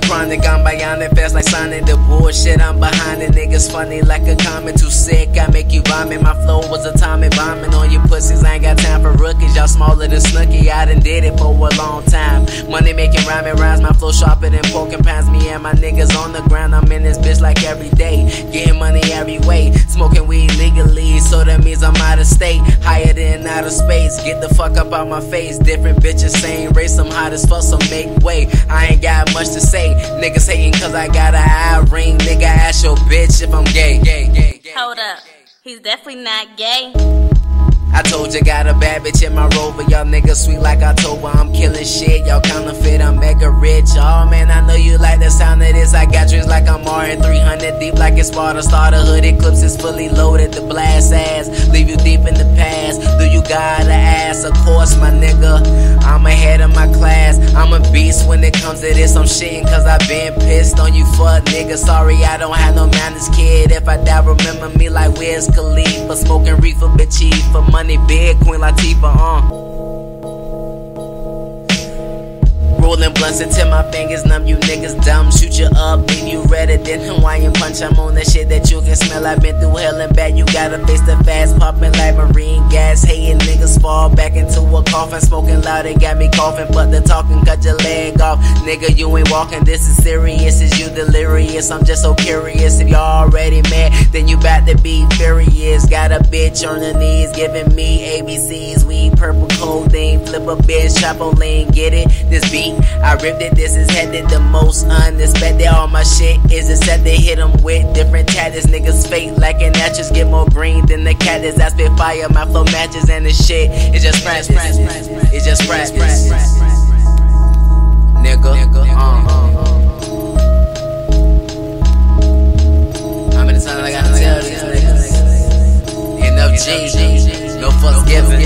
chronic, I'm bionic, fast like Sonic. The bullshit, I'm behind it. Niggas funny like a comet, too sick, I make you vomit. My flow was atomic, bombing on you pussies. I ain't got time for rookies, y'all smaller than Snooki. I done did it for a long time. Money making rhyming rhymes, my flow sharper than poking pounds. Me and my niggas on the ground, I'm in this bitch like every day. Getting money every way, smoking weed legally, so that means I'm out of state. Higher than outer space, get the fuck up out my face. Different bitches, same race, I'm hot as fuck, so make way. I ain't got much to say, niggas hating cause I got an eye ring. Nigga, ask your bitch if I'm gay. Hold up, he's definitely not gay. I told you, got a bad bitch in my Rover. Y'all niggas sweet like October, I'm killing shit. Y'all counterfeit, I'm mega rich. Oh man, I know you like the sound of this. I got dreams like I'm Marin, 300 deep like it's Sparta. Starter hood, Eclipse is fully loaded. The blast ass, leave you deep in the past. Do you gotta ask? Of course, my nigga, I'm ahead of my class. I'm a beast when it comes to this. I'm shitting cause I been pissed on you fuck nigga. Sorry, I don't have no manners, kid. If I die, remember me like Wiz Khalifa. Smoking reefer, bitch, cheap for money, big Queen Latifah, Rolling blunts until my fingers numb, you niggas dumb. Shoot you up, leave you redder than Hawaiian Punch. I'm on that shit that you can smell. I've been through hell and back. You gotta face the fast, popping like marine gas. Hating niggas fall back into a coffin. Smoking loud, it got me coughing. But the talking cut your leg off. Nigga, you ain't walking, this is serious. Is you delirious? I'm just so curious. If you already mad, then you bout to be furious. Got a bitch on her knees, giving me ABCs. Weed, purple codeine, flip a bitch, trampoline. Get it? This beat, I ripped it, this is headed the most unexpected. All my shit is set to hit them with different tatters. Niggas fake like an actress, get more green than the cat is. I spit fire, my flow matches, and this shit is just practice. It's just practice. Nigga, how many times I gotta tell these niggas? Enough G, no fucks given.